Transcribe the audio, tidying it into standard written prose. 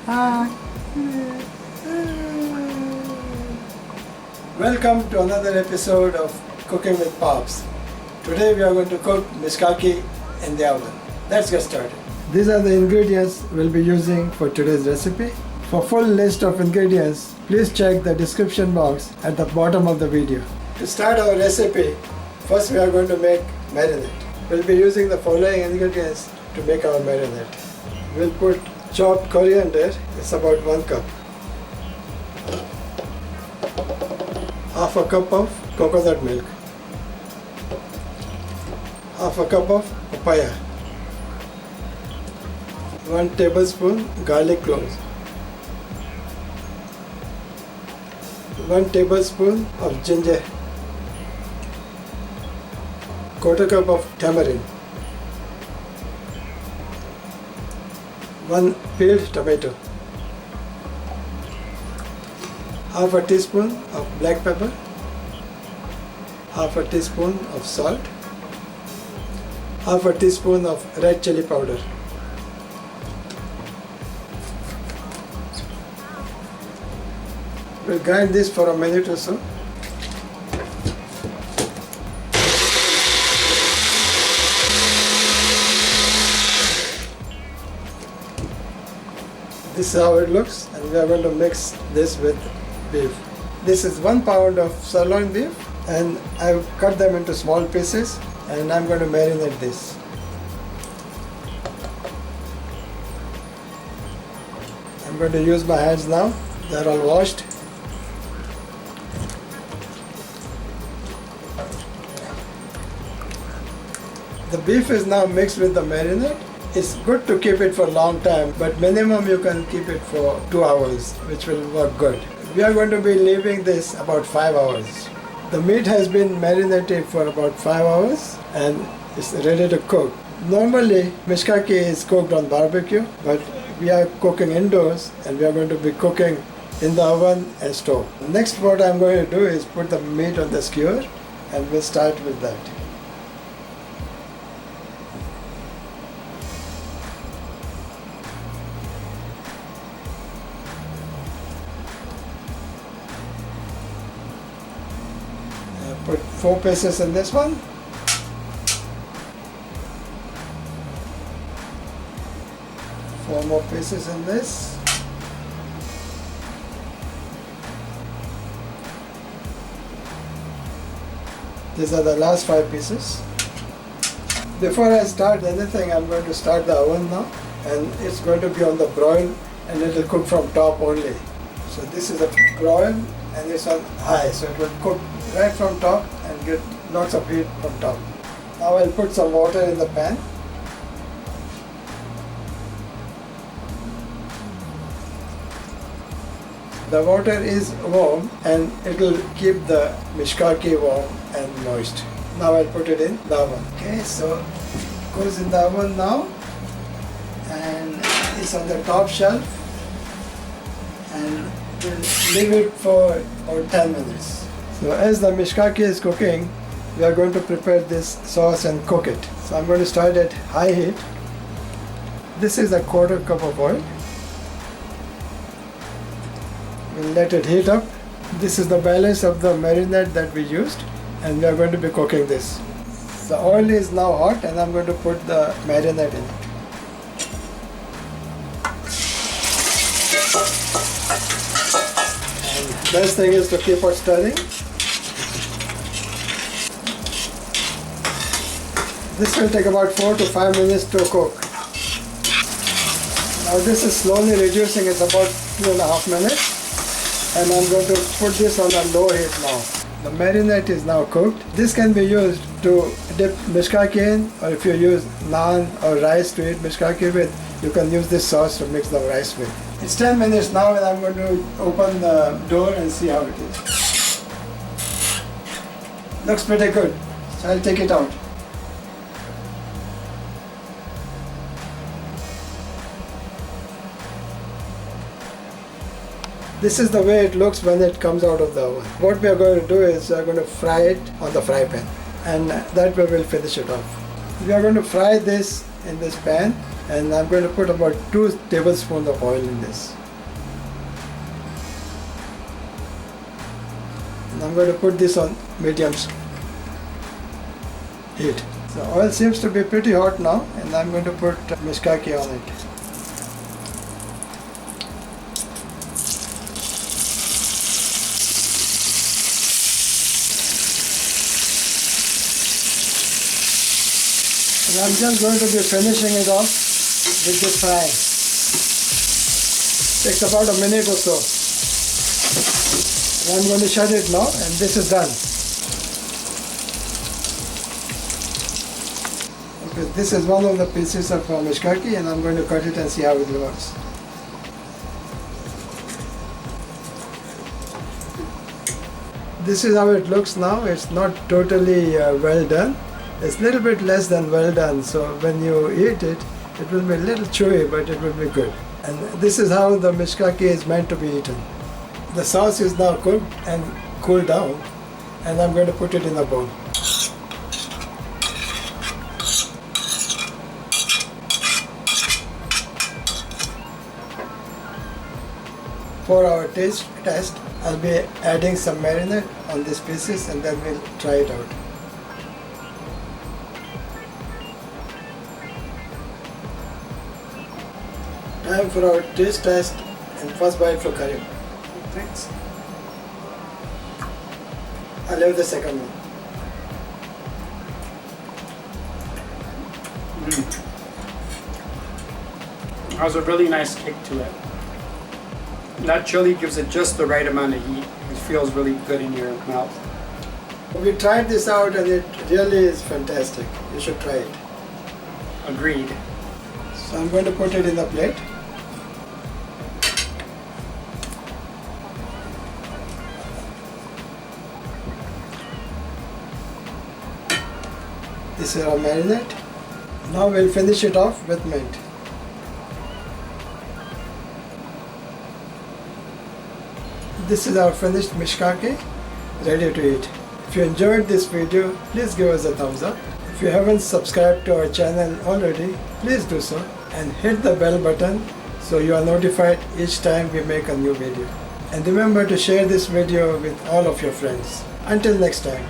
Hi. Welcome to another episode of Cooking with Pops. Today we are going to cook mishkaki in the oven. Let's get started. These are the ingredients we'll be using for today's recipe. For full list of ingredients, please check the description box at the bottom of the video. To start our recipe, first we are going to make marinade. We'll be using the following ingredients to make our marinade. We'll put chopped coriander, it's about 1 cup. Half a cup of coconut milk. Half a cup of papaya. 1 tablespoon garlic cloves. 1 tablespoon of ginger. 1/4 cup of tamarind. 1 peeled tomato. Half a teaspoon of black pepper. Half a teaspoon of salt. Half a teaspoon of red chili powder. We'll grind this for a minute or so. This is how it looks, and we are going to mix this with beef. This is 1 pound of sirloin beef, and I've cut them into small pieces, and I'm going to marinate this. I'm going to use my hands now. They're all washed. The beef is now mixed with the marinade. It's good to keep it for a long time, but minimum you can keep it for 2 hours, which will work good. We are going to be leaving this about 5 hours. The meat has been marinated for about 5 hours and it's ready to cook. Normally, mishkaki is cooked on barbecue, but we are cooking indoors and we are going to be cooking in the oven and stove. Next, what I'm going to do is put the meat on the skewer, and we'll start with that. Put 4 pieces in this one. 4 more pieces in this. These are the last 5 pieces. Before I start anything, I'm going to start the oven now, and it's going to be on the broil, and it will cook from top only. So this is a broil, and it's on high, so it will cook right from top and get lots of heat from top. Now I'll put some water in the pan. The water is warm and it will keep the mishkaki warm and moist. Now I'll put it in the oven. Okay, so it goes in the oven now, and it's on the top shelf, and we'll leave it for about 10 minutes. So as the mishkaki is cooking, we are going to prepare this sauce and cook it. So I'm going to start at high heat. This is a 1/4 cup of oil. We'll let it heat up. This is the balance of the marinade that we used, and we are going to be cooking this. The oil is now hot, and I'm going to put the marinade in it. And best thing is to keep on stirring. This will take about 4 to 5 minutes to cook. Now this is slowly reducing, it's about 2.5 minutes. And I'm going to put this on a low heat now. The marinade is now cooked. This can be used to dip mishkaki in, or if you use naan or rice to eat mishkaki with, you can use this sauce to mix the rice with. It's 10 minutes now, and I'm going to open the door and see how it is. Looks pretty good, so I'll take it out. This is the way it looks when it comes out of the oven. What we are going to do is we are going to fry it on the fry pan, and that way we'll finish it off. We are going to fry this in this pan, and I'm going to put about 2 tablespoons of oil in this. And I'm going to put this on medium heat. The oil seems to be pretty hot now, and I'm going to put mishkaki on it. And I'm just going to be finishing it off with this frying. Takes about a minute or so. And I'm going to shut it now, and this is done. Okay, this is one of the pieces of mishkaki, and I'm going to cut it and see how it works. This is how it looks now. It's not totally well done. It's a little bit less than well done, so when you eat it, it will be a little chewy, but it will be good. And this is how the mishkaki is meant to be eaten. The sauce is now cooked and cooled down, and I'm going to put it in a bowl. For our taste test, I'll be adding some marinade on these pieces, and then we'll try it out. Time for our taste test, and first bite for Karim. Thanks. I'll have the second one. Has a really nice kick to it. That chili gives it just the right amount of heat. It feels really good in your mouth. We tried this out, and it really is fantastic. You should try it. Agreed. So I'm going to put it in a plate. This is our marinade. Now we'll finish it off with mint. This is our finished mishkaki, ready to eat. If you enjoyed this video, please give us a thumbs up. If you haven't subscribed to our channel already, please do so, and hit the bell button so you are notified each time we make a new video. And remember to share this video with all of your friends. Until next time.